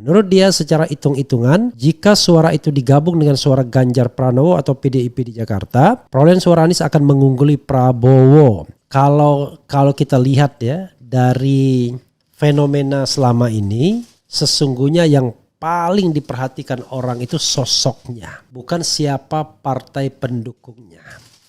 Menurut dia secara hitung-hitungan, jika suara itu digabung dengan suara Ganjar Pranowo atau PDIP di Jakarta, perolehan suara Anies akan mengungguli Prabowo. Kalau kita lihat ya dari fenomena selama ini, sesungguhnya yang paling diperhatikan orang itu sosoknya, bukan siapa partai pendukungnya.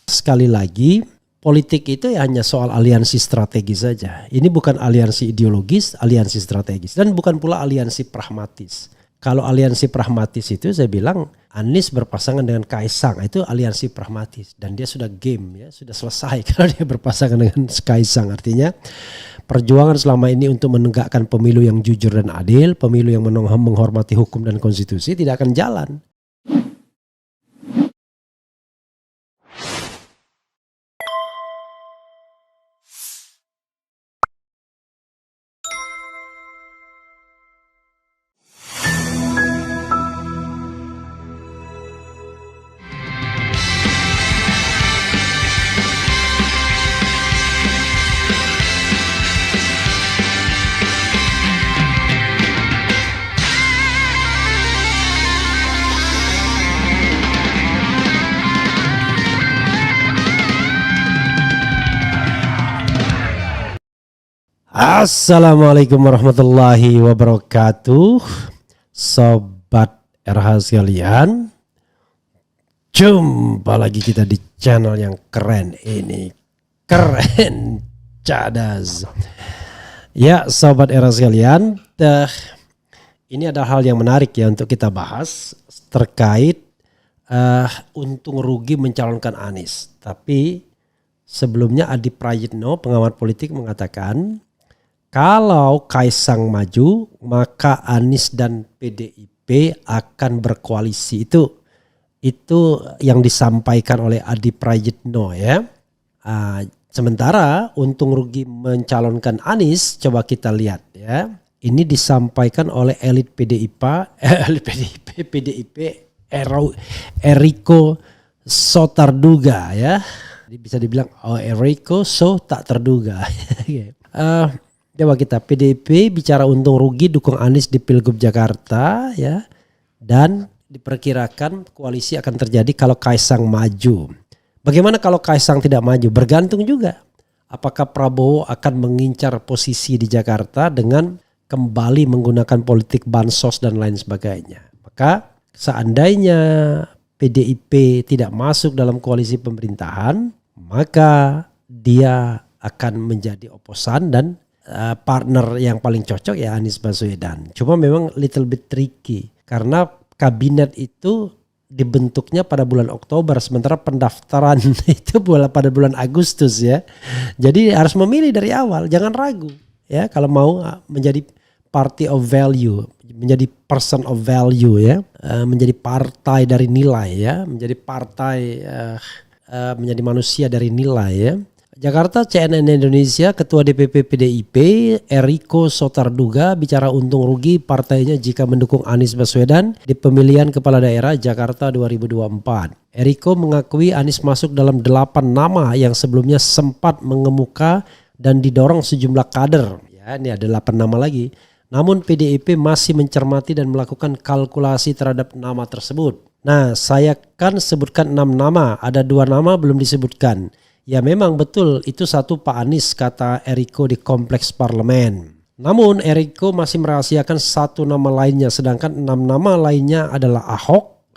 Sekali lagi, politik itu ya hanya soal aliansi strategis saja. Ini bukan aliansi ideologis, aliansi strategis. Dan bukan pula aliansi pragmatis. Kalau aliansi pragmatis itu saya bilang Anies berpasangan dengan Kaisang. Itu aliansi pragmatis. Dan dia sudah game ya, sudah selesai kalau dia berpasangan dengan Kaisang. Artinya perjuangan selama ini untuk menegakkan pemilu yang jujur dan adil, pemilu yang menghormati hukum dan konstitusi tidak akan jalan. Assalamualaikum warahmatullahi wabarakatuh. Sobat RH sekalian, jumpa lagi kita di channel yang keren ini. Keren cadas. Ya Sobat RH sekalian, ini ada hal yang menarik ya untuk kita bahas terkait untung rugi mencalonkan Anies. Tapi sebelumnya Adi Prayitno, pengamat politik, mengatakan kalau Kaisang maju, maka Anies dan PDIP akan berkoalisi. Itu yang disampaikan oleh Adi Prayitno ya. Sementara untung rugi mencalonkan Anies, coba kita lihat ya. Ini disampaikan oleh elit PDIP, Eriko Sotarduga ya. Bisa dibilang Eriko so tak terduga. Coba kita PDIP bicara untung rugi dukung Anies di Pilgub Jakarta ya, dan diperkirakan koalisi akan terjadi kalau Kaisang maju. Bagaimana kalau Kaisang tidak maju? Bergantung juga. Apakah Prabowo akan mengincar posisi di Jakarta dengan kembali menggunakan politik bansos dan lain sebagainya. Maka seandainya PDIP tidak masuk dalam koalisi pemerintahan, maka dia akan menjadi oposan dan partner yang paling cocok ya Anies Baswedan. Cuma memang little bit tricky karena kabinet itu dibentuknya pada bulan Oktober, sementara pendaftaran itu pada bulan Agustus ya. Jadi harus memilih dari awal, jangan ragu ya kalau mau menjadi party of value, menjadi person of value ya, menjadi partai dari nilai ya, menjadi partai menjadi manusia dari nilai ya. Jakarta, CNN Indonesia, Ketua DPP PDIP Eriko Sotarduga bicara untung rugi partainya jika mendukung Anies Baswedan di pemilihan kepala daerah Jakarta 2024. Eriko mengakui Anies masuk dalam 8 nama yang sebelumnya sempat mengemuka dan didorong sejumlah kader. Ya, ini ada 8 nama lagi. Namun PDIP masih mencermati dan melakukan kalkulasi terhadap nama tersebut. Nah, saya kan sebutkan 6 nama, ada 2 nama belum disebutkan. Ya memang betul itu satu Pak Anies, kata Eriko di Kompleks Parlemen. Namun Eriko masih merahasiakan 1 nama lainnya, sedangkan 6 nama lainnya adalah Ahok,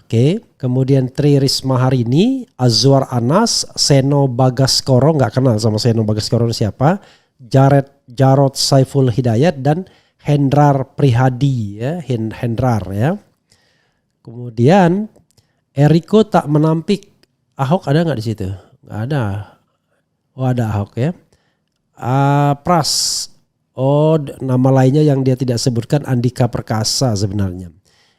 kemudian Tri Risma Harini, Azwar Anas, Seno Bagaskoro, nggak kenal sama Seno Bagaskoro siapa, Jarod Saiful Hidayat dan Hendrar Prihadi ya, Hendrar ya. Kemudian Eriko tak menampik Ahok ada nggak di situ? Nggak ada. Oh ada Ahok ya. Pras. Oh nama lainnya yang dia tidak sebutkan Andika Perkasa sebenarnya.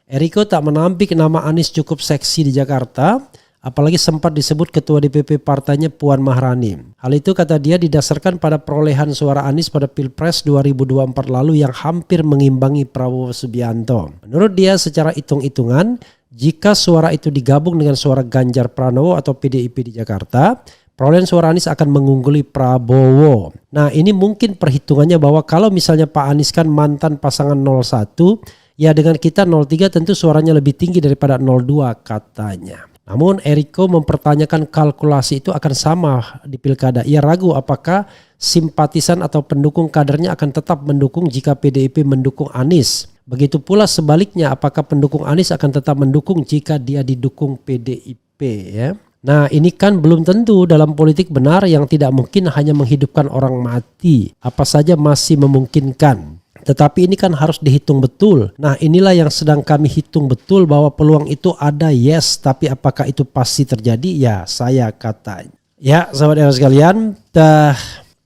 Eriko tak menampik nama Anies cukup seksi di Jakarta. Apalagi sempat disebut ketua DPP partainya Puan Maharani. Hal itu kata dia didasarkan pada perolehan suara Anies pada Pilpres 2024 lalu yang hampir mengimbangi Prabowo Subianto. Menurut dia secara hitung-hitungan, jika suara itu digabung dengan suara Ganjar Pranowo atau PDIP di Jakarta, perolehan suara Anies akan mengungguli Prabowo. Nah ini mungkin perhitungannya bahwa kalau misalnya Pak Anies kan mantan pasangan 01, Ya dengan kita 03 tentu suaranya lebih tinggi daripada 02 katanya. Namun Eriko mempertanyakan kalkulasi itu akan sama di pilkada. Ia ragu apakah simpatisan atau pendukung kadernya akan tetap mendukung jika PDIP mendukung Anies. Begitu pula sebaliknya, apakah pendukung Anies akan tetap mendukung jika dia didukung PDIP ya. Nah ini kan belum tentu. Dalam politik benar yang tidak mungkin hanya menghidupkan orang mati. Apa saja masih memungkinkan. Tetapi ini kan harus dihitung betul. Nah inilah yang sedang kami hitung betul bahwa peluang itu ada, yes. Tapi apakah itu pasti terjadi? Ya saya katanya. Ya sahabat era sekalian,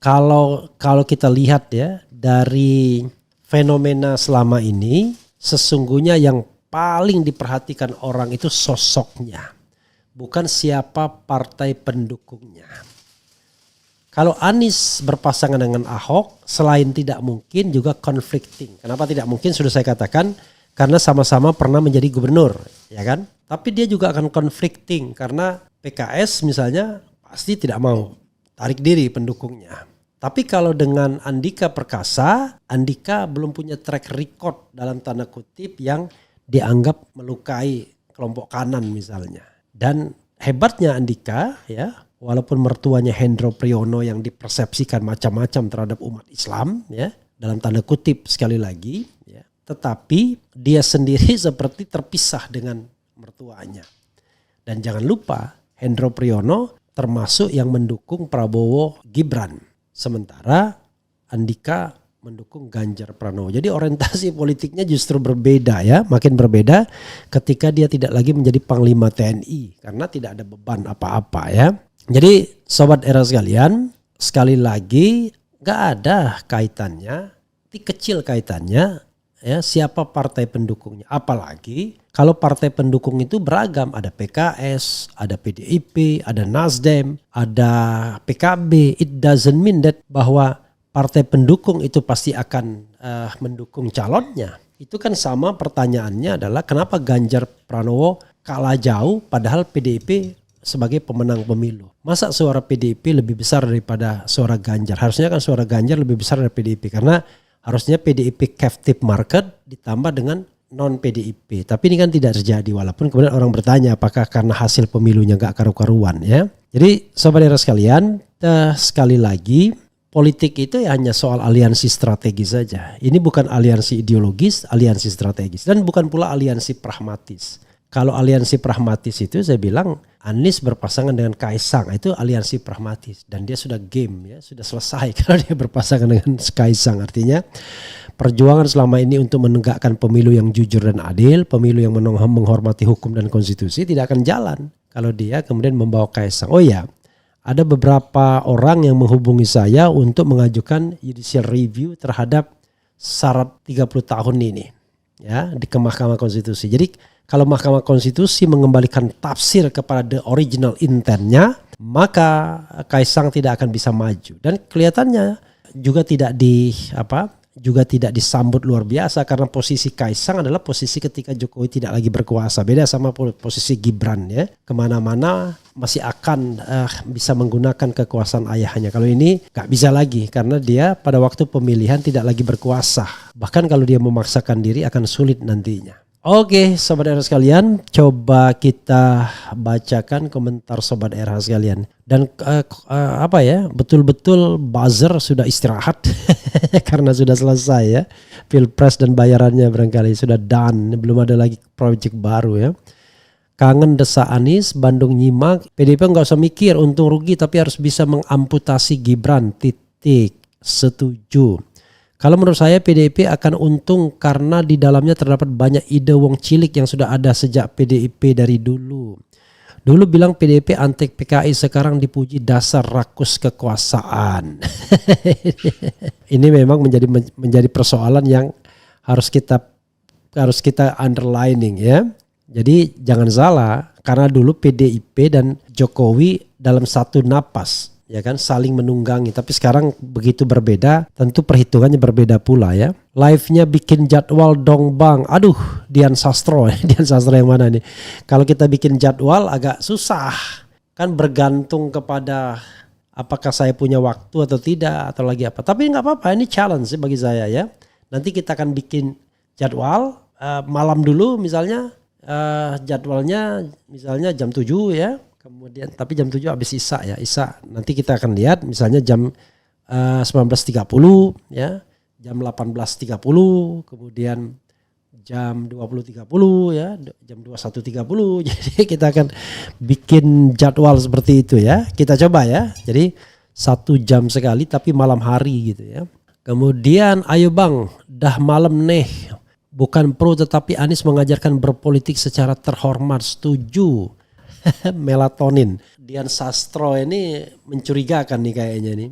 kalau kita lihat ya dari fenomena selama ini, sesungguhnya yang paling diperhatikan orang itu sosoknya. Bukan siapa partai pendukungnya. Kalau Anies berpasangan dengan Ahok, selain tidak mungkin juga conflicting. Kenapa tidak mungkin? Sudah saya katakan, karena sama-sama pernah menjadi gubernur, ya kan? Tapi dia juga akan conflicting karena PKS misalnya pasti tidak mau tarik diri pendukungnya. Tapi kalau dengan Andika Perkasa, Andika belum punya track record dalam tanda kutip yang dianggap melukai kelompok kanan misalnya. Dan hebatnya Andika ya, walaupun mertuanya Hendro Priyono yang dipersepsikan macam-macam terhadap umat Islam ya, dalam tanda kutip sekali lagi ya, tetapi dia sendiri seperti terpisah dengan mertuanya. Dan jangan lupa Hendro Priyono termasuk yang mendukung Prabowo Gibran, sementara Andika mendukung Ganjar Pranowo. Jadi orientasi politiknya justru berbeda ya, makin berbeda ketika dia tidak lagi menjadi Panglima TNI karena tidak ada beban apa-apa ya. Jadi sobat era sekalian, sekali lagi gak ada kaitannya, kecil kaitannya ya siapa partai pendukungnya. Apalagi kalau partai pendukung itu beragam, ada PKS, ada PDIP, ada Nasdem, ada PKB. It doesn't mean that bahwa partai pendukung itu pasti akan mendukung calonnya. Itu kan sama pertanyaannya adalah kenapa Ganjar Pranowo kalah jauh padahal PDIP sebagai pemenang pemilu. Masa suara PDIP lebih besar daripada suara Ganjar? Harusnya kan suara Ganjar lebih besar dari PDIP karena harusnya PDIP captive market ditambah dengan non PDIP. Tapi ini kan tidak terjadi walaupun kemudian orang bertanya apakah karena hasil pemilunya gak karu-karuan ya. Jadi sobat era sekalian, sekali lagi politik itu ya hanya soal aliansi strategis saja. Ini bukan aliansi ideologis, aliansi strategis dan bukan pula aliansi pragmatis. Kalau aliansi pragmatis itu saya bilang Anies berpasangan dengan Kaisang itu aliansi pragmatis dan dia sudah game ya, sudah selesai kalau dia berpasangan dengan Kaisang. Artinya perjuangan selama ini untuk menegakkan pemilu yang jujur dan adil, pemilu yang menghormati hukum dan konstitusi tidak akan jalan kalau dia kemudian membawa Kaisang. Oh ya, ada beberapa orang yang menghubungi saya untuk mengajukan judicial review terhadap syarat 30 tahun ini ya di Mahkamah Konstitusi. Jadi kalau Mahkamah Konstitusi mengembalikan tafsir kepada the original intentnya, maka Kaisang tidak akan bisa maju. Dan kelihatannya juga tidak disambut luar biasa karena posisi Kaisang adalah posisi ketika Jokowi tidak lagi berkuasa. Beda sama posisi Gibran ya. Kemana-mana masih akan bisa menggunakan kekuasaan ayahnya. Kalau ini gak bisa lagi karena dia pada waktu pemilihan tidak lagi berkuasa. Bahkan kalau dia memaksakan diri akan sulit nantinya. Oke sobat era sekalian, coba kita bacakan komentar sobat era sekalian. Dan betul-betul buzzer sudah istirahat karena sudah selesai ya. Pilpres dan bayarannya barangkali sudah done, belum ada lagi proyek baru ya. Kangen desa Anies, Bandung nyimak, PDIP nggak usah mikir untung rugi tapi harus bisa mengamputasi Gibran, titik, setuju. Kalau menurut saya PDIP akan untung karena di dalamnya terdapat banyak ide wong cilik yang sudah ada sejak PDIP dari dulu. Dulu bilang PDIP anti PKI, sekarang dipuji dasar rakus kekuasaan. Ini memang menjadi persoalan yang harus kita underlining ya. Jadi jangan salah karena dulu PDIP dan Jokowi dalam satu napas. Ya kan saling menunggangi, tapi sekarang begitu berbeda, tentu perhitungannya berbeda pula ya. Live-nya bikin jadwal dong bang. Aduh, Dian Sastro yang mana nih? Kalau kita bikin jadwal agak susah, kan bergantung kepada apakah saya punya waktu atau tidak atau lagi apa. Tapi nggak apa-apa, ini challenge sih bagi saya ya. Nanti kita akan bikin jadwal malam dulu misalnya jadwalnya misalnya jam 7 ya. Kemudian tapi jam 7 habis Isya ya. Isya nanti kita akan lihat misalnya jam 19.30 ya, jam 18.30, kemudian jam 20.30 ya, jam 21.30. Jadi kita akan bikin jadwal seperti itu ya. Kita coba ya. Jadi 1 jam sekali tapi malam hari gitu ya. Kemudian ayo bang, dah malam nih. Bukan pro tetapi Anies mengajarkan berpolitik secara terhormat. Setuju. Melatonin. Dian Sastro ini mencurigakan nih kayaknya nih.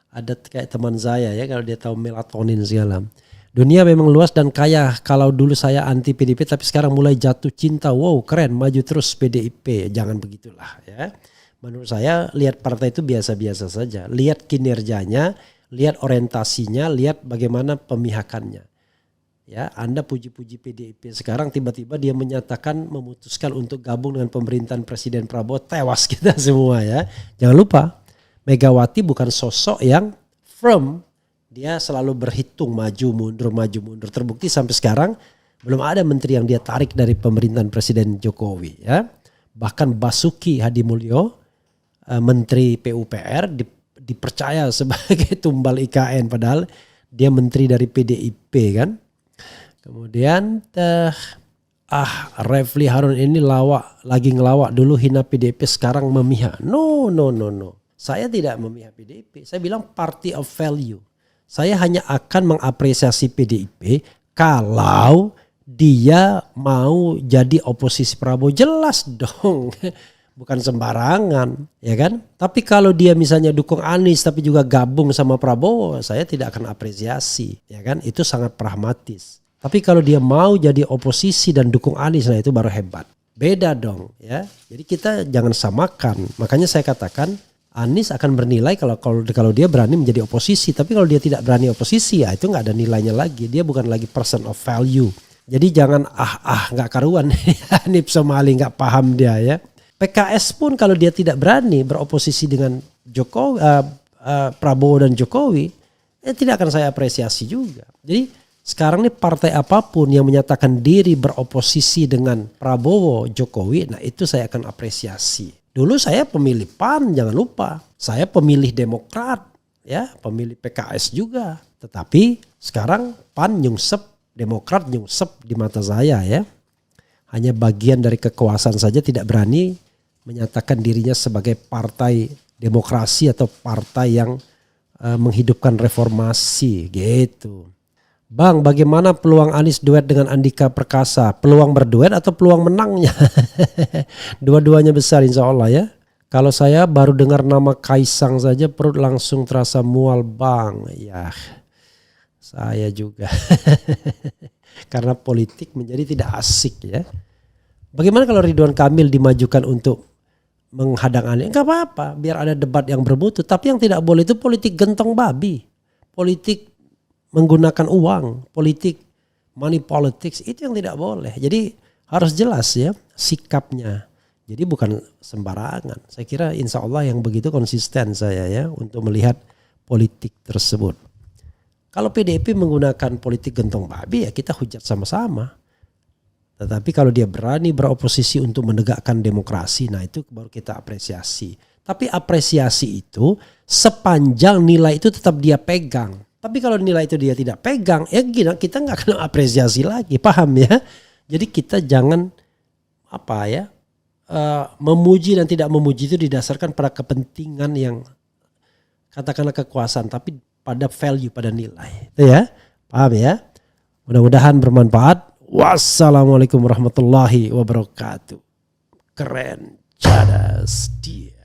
Ada kayak teman saya ya kalau dia tahu melatonin segala. Dunia memang luas dan kaya. Kalau dulu saya anti PDIP tapi sekarang mulai jatuh cinta. Wow keren, maju terus PDIP. Jangan begitulah ya. Menurut saya lihat partai itu biasa-biasa saja. Lihat kinerjanya, lihat orientasinya, lihat bagaimana pemihakannya. Ya, Anda puji-puji PDIP sekarang tiba-tiba dia menyatakan memutuskan untuk gabung dengan pemerintahan Presiden Prabowo, tewas kita semua ya. Jangan lupa Megawati bukan sosok yang firm. Dia selalu berhitung maju mundur. Terbukti sampai sekarang belum ada menteri yang dia tarik dari pemerintahan Presiden Jokowi ya. Bahkan Basuki Hadimulyo, Menteri PUPR dipercaya sebagai tumbal IKN padahal dia menteri dari PDIP kan. Kemudian Refli Harun ini lagi ngelawak dulu hina PDIP sekarang memihak. No. Saya tidak memihak PDIP. Saya bilang party of value. Saya hanya akan mengapresiasi PDIP kalau dia mau jadi oposisi Prabowo. Jelas dong. Bukan sembarangan, ya kan? Tapi kalau dia misalnya dukung Anies tapi juga gabung sama Prabowo, saya tidak akan apresiasi, ya kan? Itu sangat pragmatis. Tapi kalau dia mau jadi oposisi dan dukung Anies, nah itu baru hebat. Beda dong, ya. Jadi kita jangan samakan. Makanya saya katakan Anies akan bernilai kalau dia berani menjadi oposisi. Tapi kalau dia tidak berani oposisi, ya itu nggak ada nilainya lagi. Dia bukan lagi person of value. Jadi jangan nggak karuan. Hanif Somali nggak paham dia ya. PKS pun kalau dia tidak berani beroposisi dengan Jokowi, Prabowo dan Jokowi, tidak akan saya apresiasi juga. Jadi sekarang nih partai apapun yang menyatakan diri beroposisi dengan Prabowo, Jokowi, nah itu saya akan apresiasi. Dulu saya pemilih PAN, jangan lupa. Saya pemilih Demokrat, ya, pemilih PKS juga. Tetapi sekarang PAN nyungsep, Demokrat nyungsep di mata saya ya. Hanya bagian dari kekuasaan saja tidak berani menyatakan dirinya sebagai partai demokrasi atau partai yang menghidupkan reformasi gitu. Bang, bagaimana peluang Anies duet dengan Andika Perkasa? Peluang berduet atau peluang menangnya? Dua-duanya besar insya Allah ya. Kalau saya baru dengar nama Kaisang saja perut langsung terasa mual bang. Ya, saya juga. Karena politik menjadi tidak asik ya. Bagaimana kalau Ridwan Kamil dimajukan untuk menghadang Anies? Enggak apa-apa, biar ada debat yang bermutu. Tapi yang tidak boleh itu politik gentong babi. Politik menggunakan uang, politik money politics, itu yang tidak boleh. Jadi harus jelas ya sikapnya. Jadi bukan sembarangan. Saya kira insya Allah yang begitu konsisten saya ya untuk melihat politik tersebut. Kalau PDIP menggunakan politik gentong babi ya kita hujat sama-sama. Tetapi kalau dia berani beroposisi untuk menegakkan demokrasi, nah itu baru kita apresiasi. Tapi apresiasi itu sepanjang nilai itu tetap dia pegang. Tapi kalau nilai itu dia tidak pegang, ya kita nggak akan apresiasi lagi, paham ya? Jadi kita jangan memuji dan tidak memuji itu didasarkan pada kepentingan yang katakanlah kekuasaan, tapi pada value, pada nilai, itu ya, paham ya? Mudah-mudahan bermanfaat. Wassalamualaikum warahmatullahi wabarakatuh. Keren, cadas dia.